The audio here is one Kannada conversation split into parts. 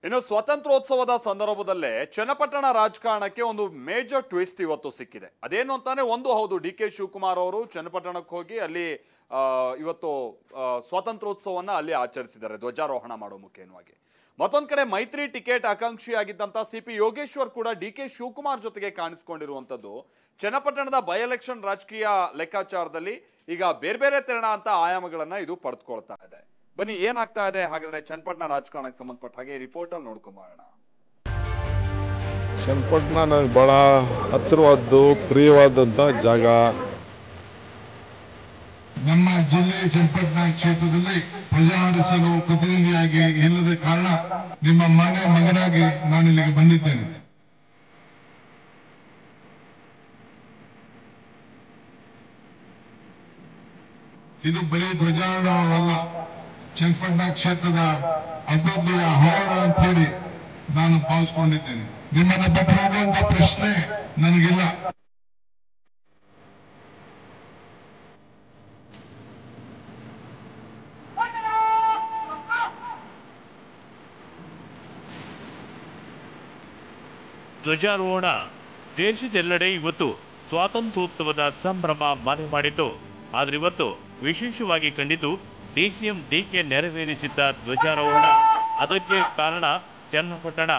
ಇನ್ನು ಸ್ವಾತಂತ್ರ್ಯೋತ್ಸವದ ಸಂದರ್ಭದಲ್ಲೇ ಚನ್ನಪಟ್ಟಣ ರಾಜಕಾರಣಕ್ಕೆ ಒಂದು ಮೇಜರ್ ಟ್ವಿಸ್ಟ್ ಇವತ್ತು ಸಿಕ್ಕಿದೆ. ಅದೇನು ಅಂತಾನೆ ಒಂದು ಹೌದು, ಡಿ ಕೆ ಶಿವಕುಮಾರ್ ಅವರು ಚನ್ನಪಟ್ಟಣಕ್ಕೆ ಹೋಗಿ ಅಲ್ಲಿ ಇವತ್ತು ಸ್ವಾತಂತ್ರ್ಯೋತ್ಸವವನ್ನ ಅಲ್ಲಿ ಆಚರಿಸಿದ್ದಾರೆ ಧ್ವಜಾರೋಹಣ ಮಾಡೋ ಮುಖೇನವಾಗಿ. ಮತ್ತೊಂದು ಕಡೆ ಮೈತ್ರಿ ಟಿಕೆಟ್ ಆಕಾಂಕ್ಷಿಯಾಗಿದ್ದಂತ ಸಿಪಿ ಯೋಗೇಶ್ವರ್ ಕೂಡ ಡಿ ಕೆ ಶಿವಕುಮಾರ್ ಜೊತೆಗೆ ಕಾಣಿಸಿಕೊಂಡಿರುವಂತದ್ದು ಚನ್ನಪಟ್ಟಣದ ಬೈ ಎಲೆಕ್ಷನ್ ರಾಜಕೀಯ ಲೆಕ್ಕಾಚಾರದಲ್ಲಿ ಈಗ ಬೇರೆ ಬೇರೆ ತೆರಣ ಅಂತ ಆಯಾಮಗಳನ್ನ ಇದು ಪಡೆದುಕೊಳ್ತಾ ಇದೆ. ಬನ್ನಿ ಏನಾಗ್ತಾ ಇದೆ ಹಾಗಾದ್ರೆ ಚನ್ನಪಟ್ಟಣ ರಾಜಕಾರಣಕ್ಕೆ ಸಂಬಂಧಪಟ್ಟ ಹಾಗೆ ರಿಪೋರ್ಟ್ ಅಲ್ಲಿ ನೋಡ್ಕೊಂಬರೋಣ. ಚನ್ನಪಟ್ಟಣ ನನಗೆ ಬಹಳ ಹತ್ತಿರವಾದ್ದು ಪ್ರಿಯವಾದಂಥ ಜಾಗ. ನಮ್ಮ ಜಿಲ್ಲೆ ಚನ್ನಪಟ್ಟಣ ಕ್ಷೇತ್ರದಲ್ಲಿ ಪ್ರಜಾರಿಸಲು ಪ್ರತಿನಿಧಿಯಾಗಿ ಇಲ್ಲದ ಕಾರಣ ನಿಮ್ಮ ಮಗನಾಗಿ ನಾನು ಇಲ್ಲಿಗೆ ಬಂದಿದ್ದೇನೆ. ಇದು ಬರೀ ಧ್ವಜಾರೋಹಣವಲ್ಲ, ಚನ್ನಪಟ್ಟಣ ಕ್ಷೇತ್ರದ ಅಭಿವೃದ್ಧಿಯ ಹೋರಾಟ ಅಂತ ಹೇಳಿ ನಾನು ಭಾವಿಸಿಕೊಂಡಿದ್ದೇನೆ. ನಿಮ್ಮನ್ನು ಬಿಟ್ಟು ಹೋಗುವಂತ ಪ್ರಶ್ನೆ ನನಗಿಲ್ಲ. ಧ್ವಜಾರೋಹಣ ದೇಶದೆಲ್ಲೆಡೆ ಇವತ್ತು ಸ್ವಾತಂತ್ರ್ಯೋತ್ಸವದ ಸಂಭ್ರಮ ಮನೆ ಮಾಡಿತು. ಆದರೆ ಇವತ್ತು ವಿಶೇಷವಾಗಿ ಕಂಡಿತು ಡಿಸಿಎಂ ಡಿಕೆ ನೆರವೇರಿಸಿದ್ದ ಧ್ವಜಾರೋಹಣ. ಅದಕ್ಕೆ ಕಾರಣ ಚನ್ನಪಟ್ಟಣ.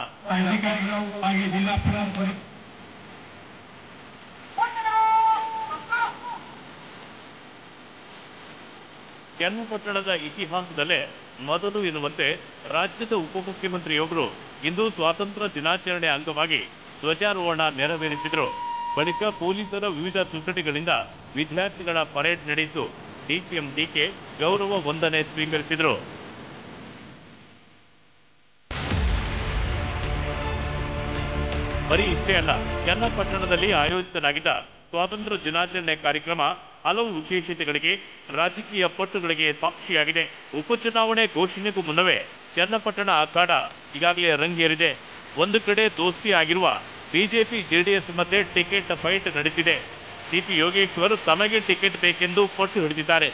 ಚನ್ನಪಟ್ಟಣದ ಇತಿಹಾಸದಲ್ಲೇ ಮೊದಲು ಎನ್ನುವಂತೆ ರಾಜ್ಯದ ಉಪಮುಖ್ಯಮಂತ್ರಿಯೊಬ್ಬರು ಇಂದು ಸ್ವಾತಂತ್ರ್ಯ ದಿನಾಚರಣೆ ಅಂಗವಾಗಿ ಧ್ವಜಾರೋಹಣ ನೆರವೇರಿಸಿದರು. ಬಳಿಕ ಪೊಲೀಸರ ವಿವಿಧ ತುಕಡಿಗಳಿಂದ ವಿದ್ಯಾರ್ಥಿಗಳ ಪರೇಡ್ ನಡೆಯಿತು. ಡಿಸಿಎಂ ಡಿಕೆ ಗೌರವ ವಂದನೆ ಸ್ವೀಕರಿಸಿದರು. ಬರೀ ಇಷ್ಟೇ ಅಲ್ಲ, ಚನ್ನಪಟ್ಟಣದಲ್ಲಿ ಆಯೋಜಿಸಲಾಗಿದ್ದ ಸ್ವಾತಂತ್ರ್ಯ ದಿನಾಚರಣೆ ಕಾರ್ಯಕ್ರಮ ಹಲವು ವಿಶೇಷತೆಗಳಿಗೆ, ರಾಜಕೀಯ ಪಟ್ಟುಗಳಿಗೆ ಸಾಕ್ಷಿಯಾಗಿದೆ. ಉಪಚುನಾವಣೆ ಘೋಷಣೆಗೂ ಮುನ್ನವೇ ಚನ್ನಪಟ್ಟಣ ಅಖಾಡ ಈಗಾಗಲೇ ರಂಗೇರಿದೆ. ಒಂದು ಕಡೆ ದೋಸ್ತಿ ಆಗಿರುವ ಬಿಜೆಪಿ ಜೆಡಿಎಸ್ ಮಧ್ಯೆ ಟಿಕೆಟ್ ಫೈಟ್ ನಡೆದಿದೆ. ಸಿಪಿ ಯೋಗೇಶ್ವರ್ ತಮಗೆ ಟಿಕೆಟ್ ಬೇಕೆಂದು ಪಟ್ಟು ಹಿಡಿದಿದ್ದಾರೆ.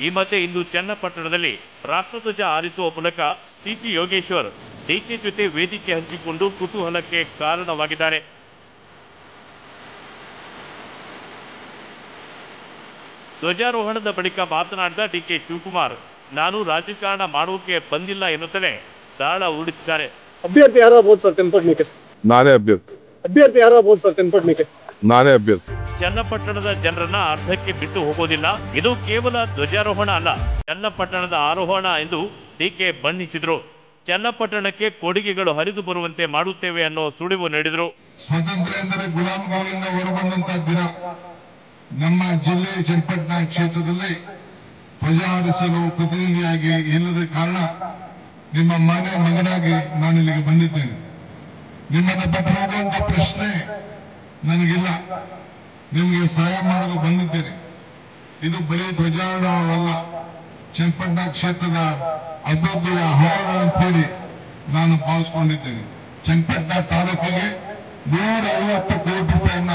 ಈ ಮಧ್ಯೆ ಇಂದು ಚನ್ನಪಟ್ಟಣದಲ್ಲಿ ರಾಷ್ಟ್ರಧ್ವಜ ಹಾರಿಸುವ ಮೂಲಕ ಸಿಪಿ ಯೋಗೇಶ್ವರ್ ಡಿಕೆ ಜೊತೆ ವೇದಿಕೆ ಹಂಚಿಕೊಂಡು ಕುತೂಹಲಕ್ಕೆ ಕಾರಣವಾಗಿದ್ದಾರೆ. ಧ್ವಜಾರೋಹಣದ ಬಳಿಕ ಮಾತನಾಡಿದ ಡಿಕೆ ಶಿವಕುಮಾರ್, ನಾನು ರಾಜಕಾರಣ ಮಾಡೋಕೆ ಬಂದಿಲ್ಲ ಎನ್ನುತ್ತಲೇ ದಾಳ ಹೂಡಿದ್ದಾರೆ. ಅಭ್ಯರ್ಥಿ ಯಾರಾಗಬಹುದು ಸರ್ ಚನ್ನಪಟ್ಟಣಕ್ಕೆ? ನಾನೇ ಅಭ್ಯರ್ಥಿ. ಅಭ್ಯರ್ಥಿ ಯಾರಾಗಬಹುದು ಸರ್ ಚನ್ನಪಟ್ಟಣಕ್ಕೆ? ನಾನೇ ಅಭ್ಯರ್ಥಿ. ಚನ್ನಪಟ್ಟಣದ ಜನರನ್ನ ಅರ್ಧಕ್ಕೆ ಬಿಟ್ಟು ಹೋಗೋದಿಲ್ಲ. ಇದು ಕೇವಲ ಧ್ವಜಾರೋಹಣ ಅಲ್ಲ, ಚನ್ನಪಟ್ಟಣದ ಆರೋಹಣ ಎಂದು ಡಿಕೆ ಬಣ್ಣಿಸಿದ್ರು. ಚನ್ನಪಟ್ಟಣಕ್ಕೆ ಕೊಡುಗೆಗಳು ಹರಿದು ಬರುವಂತೆ ಮಾಡುತ್ತೇವೆ ಅನ್ನೋ ಸುಳಿವು ನೀಡಿದ್ರು. ಸ್ವಾತಂತ್ರ್ಯ ಎಂದರೆ ಗುಲಾಮಗಳಿಂದ ಹೊರಬಂದಂತಹ ದಿನ. ನಮ್ಮ ಜಿಲ್ಲೆ ಚನ್ನಪಟ್ಟಣ ಕ್ಷೇತ್ರದಲ್ಲಿ ಪ್ರಜಾರಿಸಲು ಪ್ರತಿನಿಧಿಯಾಗಿ ಇಲ್ಲದ ಕಾರಣ ನಿಮ್ಮ ಮಗನಾಗಿ ನಾನು ಇಲ್ಲಿಗೆ ಬಂದಿದ್ದೇನೆ. ನಿಮ್ಮನ್ನು ಬಿಟ್ಟು ಹೋಗುವಂತ ಪ್ರಶ್ನೆ ನನಗಿಲ್ಲ. ನಿಮಗೆ ಸಹಾಯ ಮಾಡಲು ಬಂದಿದ್ದೇನೆ. ಇದು ಬರೀ ಧ್ವಜಾರೋಹಣವಲ್ಲ, ಚನ್ನಪಟ್ಟಣ ಕ್ಷೇತ್ರದ ಅಭಿವೃದ್ಧಿಯ ಹೋರಾಟ ಅಂತ ಹೇಳಿ ನಾನು ಭಾವಿಸಿಕೊಂಡಿದ್ದೇನೆ. ಚನ್ನಪಟ್ಟಣ ತಾಲೂಕಿಗೆ 150 ಕೋಟಿ ರೂಪಾಯಿಯನ್ನ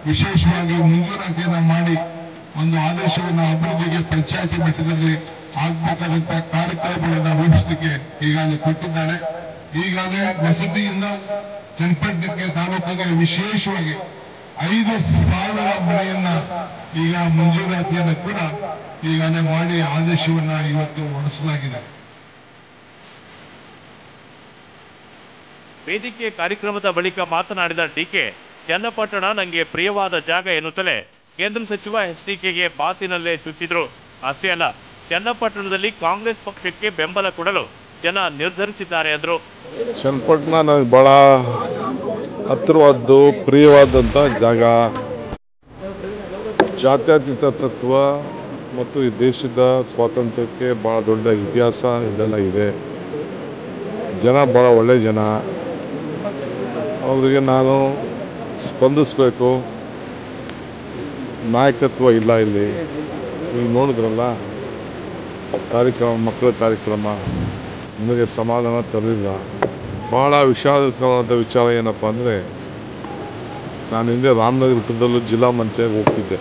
ವಿಶೇಷವಾಗಿ ಮಂಜೂರಾತಿಯನ್ನ ಮಾಡಿ ಒಂದು ಆದೇಶವನ್ನು ಅಭಿವೃದ್ಧಿಗೆ ಪಂಚಾಯತಿ ಮಟ್ಟದಲ್ಲಿ ಆಗ್ಬೇಕಾದಂತಹ ಕಾರ್ಯಕ್ರಮಗಳನ್ನು ರೂಪಿಸಲಿಕ್ಕೆ ಈಗಾಗಲೇ ಕೊಟ್ಟಿದ್ದಾರೆ. ಈಗಾಗಲೇ ವಸತಿಯಿಂದ ಚನ್ನಪಟ್ಟಣಕ್ಕೆ ತಾಲೂಕಿಗೆ ವಿಶೇಷವಾಗಿ 5,000 ಮನೆಯನ್ನ ಈಗ ಮಂಜೂರಾತಿಯನ್ನು ಕೂಡ ಈಗಾಗಲೇ ಮಾಡಿ ಆದೇಶವನ್ನ ಇವತ್ತು ಹೊರಡಿಸಲಾಗಿದೆ. ವೇದಿಕೆ ಕಾರ್ಯಕ್ರಮದ ಬಳಿಕ ಮಾತನಾಡಿದ ಡಿಕೆ, ಚನ್ನಪಟ್ಟಣ ನನಗೆ ಪ್ರಿಯವಾದ ಜಾಗ ಎನ್ನುತ್ತಲೇ ಕೇಂದ್ರ ಸಚಿವ ಎಚ್ಡಿಕೆಗೆ ಮಾತಿನಲ್ಲೇ ಚುಚ್ಚಿದ್ರು. ಅಷ್ಟೇ ಅಲ್ಲ, ಚನ್ನಪಟ್ಟಣದಲ್ಲಿ ಕಾಂಗ್ರೆಸ್ ಪಕ್ಷಕ್ಕೆ ಬೆಂಬಲ ಕೊಡಲು ಜನ ನಿರ್ಧರಿಸಿದ್ದಾರೆ ಎಂದರು. ಚನ್ನಪಟ್ಟಣ ನನಗೆ ಬಹಳ ಹತ್ತಿರವಾದ್ದು ಪ್ರಿಯವಾದಂಥ ಜಾಗ. ಜಾತ್ಯತೀತ ತತ್ವ ಮತ್ತು ಈ ದೇಶದ ಸ್ವಾತಂತ್ರ್ಯಕ್ಕೆ ಭಾಳ ದೊಡ್ಡ ಇತಿಹಾಸ ಇದೆಲ್ಲ ಇದೆ. ಜನ ಭಾಳ ಒಳ್ಳೆ ಜನ. ಅವರಿಗೆ ನಾನು ಸ್ಪಂದಿಸಬೇಕು. ನಾಯಕತ್ವ ಇಲ್ಲ ಇಲ್ಲಿ. ನೀವು ನೋಡಿದ್ರಲ್ಲ ಕಾರ್ಯಕ್ರಮ, ಮಕ್ಕಳ ಕಾರ್ಯಕ್ರಮ ನನಗೆ ಸಮಾಧಾನ ತರಲಿಲ್ಲ. ಭಾಳ ವಿಷಾದಕರವಾದ ವಿಚಾರ ಏನಪ್ಪ ಅಂದರೆ, ನಾನು ಹಿಂದೆ ರಾಮನಗರದಲ್ಲೂ ಜಿಲ್ಲಾ ಮಂತ್ರಿಯಾಗಿ ಹೋಗ್ತಿದ್ದೆ.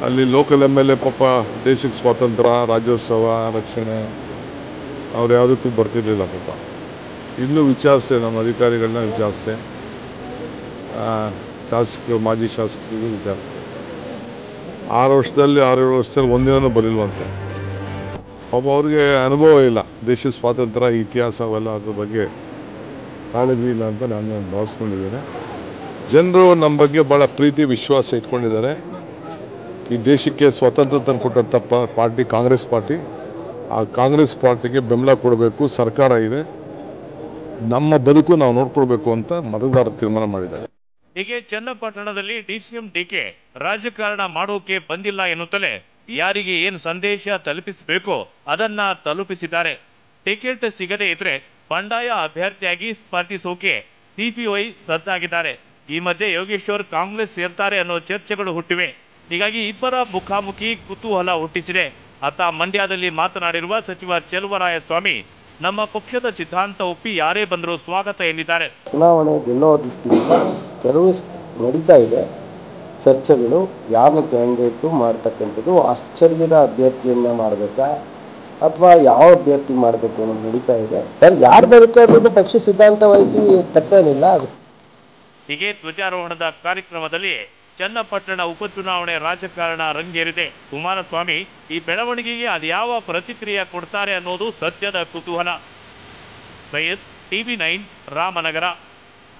ಅಲ್ಲಿ ಲೋಕಲ್ MLA ಪಾಪ ದೇಶಕ್ಕೆ ಸ್ವಾತಂತ್ರ್ಯ, ರಾಜ್ಯೋತ್ಸವ, ರಕ್ಷಣೆ ಅವ್ರು ಯಾವುದಕ್ಕೂ ಬರ್ತಿರ್ಲಿಲ್ಲ ಪಾಪ. ಇನ್ನೂ ವಿಚಾರಿಸ್ತೆ, ನಮ್ಮ ಅಧಿಕಾರಿಗಳನ್ನ ವಿಚಾರಿಸ್ತೆ, ಶಾಸಕರು ಮಾಜಿ ಶಾಸಕರಿಗೂ ವಿಚಾರಿಸ್ತೆ. 6 ವರ್ಷದಲ್ಲಿ 6-7 ವರ್ಷದಲ್ಲಿ ಒಂದಿನೂ ಬರಲಿಲ್ವಂತೆ. ಪಾಪ ಅವ್ರಿಗೆ ಅನುಭವ ಇಲ್ಲ, ದೇಶದ ಸ್ವಾತಂತ್ರ್ಯ ಇತಿಹಾಸ ಅವೆಲ್ಲ ಅದ್ರ ಬಗ್ಗೆ ಕಾಳಜಿ ಇಲ್ಲ ಅಂತ ನಾನು ಭಾವಿಸ್ಕೊಂಡಿದ್ದೇನೆ. ಜನರು ನಮ್ಮ ಬಗ್ಗೆ ಭಾಳ ಪ್ರೀತಿ ವಿಶ್ವಾಸ ಇಟ್ಕೊಂಡಿದ್ದಾರೆ. ಈ ದೇಶಕ್ಕೆ ಸ್ವಾತಂತ್ರ್ಯ ತಂದುಕೊಟ್ಟಂಥ ಪಾರ್ಟಿ ಕಾಂಗ್ರೆಸ್ ಪಾರ್ಟಿ. ಆ ಕಾಂಗ್ರೆಸ್ ಪಾರ್ಟಿಗೆ ಬೆಂಬಲ ಕೊಡಬೇಕು, ಸರ್ಕಾರ ಇದೆ, ನಮ್ಮ ಬದುಕು ನಾವು ನೋಡ್ಕೊಳ್ಬೇಕು ಅಂತ ಮತದಾರರು ತೀರ್ಮಾನ ಮಾಡಿದ್ದಾರೆ. ಹೀಗೆ ಚನ್ನಪಟ್ಟಣದಲ್ಲಿ ಡಿಸಿಎಂ ಡಿಕೆ ರಾಜಕಾರಣ ಮಾಡೋಕೆ ಬಂದಿಲ್ಲ ಎನ್ನುತ್ತಲೇ ಯಾರಿಗೆ ಏನು ಸಂದೇಶ ತಲುಪಿಸಬೇಕೋ ಅದನ್ನ ತಲುಪಿಸಿದ್ದಾರೆ. ಟಿಕೆಟ್ ಸಿಗದೇ ಇದ್ರೆ ಬಂಡಾಯ ಅಭ್ಯರ್ಥಿಯಾಗಿ ಸ್ಪರ್ಧಿಸೋಕೆ ಸಿಪಿಐ ಸಜ್ಜಾಗಿದ್ದಾರೆ. ಈ ಮಧ್ಯೆ ಯೋಗೇಶ್ವರ್ ಕಾಂಗ್ರೆಸ್ ಸೇರ್ತಾರೆ ಅನ್ನೋ ಚರ್ಚೆಗಳು ಹುಟ್ಟಿವೆ. ಹೀಗಾಗಿ ಇಬ್ಬರ ಮುಖಾಮುಖಿ ಕುತೂಹಲ ಹುಟ್ಟಿಸಿದೆ. ಅತ್ತ ಮಂಡ್ಯದಲ್ಲಿ ಮಾತನಾಡಿರುವ ಸಚಿವ ಚೆಲುವರಾಯಸ್ವಾಮಿ, ನಮ್ಮ ಪಕ್ಷದ ಸಿದ್ಧಾಂತ ಒಪ್ಪಿ ಯಾರೇ ಬಂದರೂ ಸ್ವಾಗತ ಎಂದಿದ್ದಾರೆ. ಚುನಾವಣೆ ಗೆಲ್ಲೋ ದೃಷ್ಟಿಯಿಂದ ಕೆಲವು ನಡೀತಾ ಇದೆ ಚರ್ಚೆಗಳು. ಯಾವ ಕ್ಯಾಂಡಿಡೇಟು ಮಾಡ್ತಕ್ಕಂಥದ್ದು ಆಶ್ಚರ್ಯದ ಅಭ್ಯರ್ಥಿಯನ್ನ ಮಾಡಬೇಕಾ ಅಥವಾ ಯಾವ ಅಭ್ಯರ್ಥಿ ಮಾಡಬೇಕು ಅನ್ನೋದು ನಡೀತಾ ಇದೆ. ಯಾರು ಬರುತ್ತೆ ಅನ್ನೋದು ಪಕ್ಷ ಸಿದ್ಧಾಂತ ವಹಿಸಿ ತಪ್ಪೇನಿಲ್ಲ. ಹೀಗೆ ಧ್ವಜಾರೋಹಣದ ಕಾರ್ಯಕ್ರಮದಲ್ಲಿ ಚನ್ನಪಟ್ಟಣ ಉಪಚುನಾವಣೆ ರಾಜಕಾರಣ ರಂಗೇರಿದೆ. ಕುಮಾರಸ್ವಾಮಿ ಈ ಬೆಳವಣಿಗೆಗೆ ಅದ್ಯಾವ ಪ್ರತಿಕ್ರಿಯೆ ಕೊಡ್ತಾರೆ ಅನ್ನೋದು ಸದ್ಯದ ಕುತೂಹಲ. ಸೈಯದ್, TV9, ರಾಮನಗರ.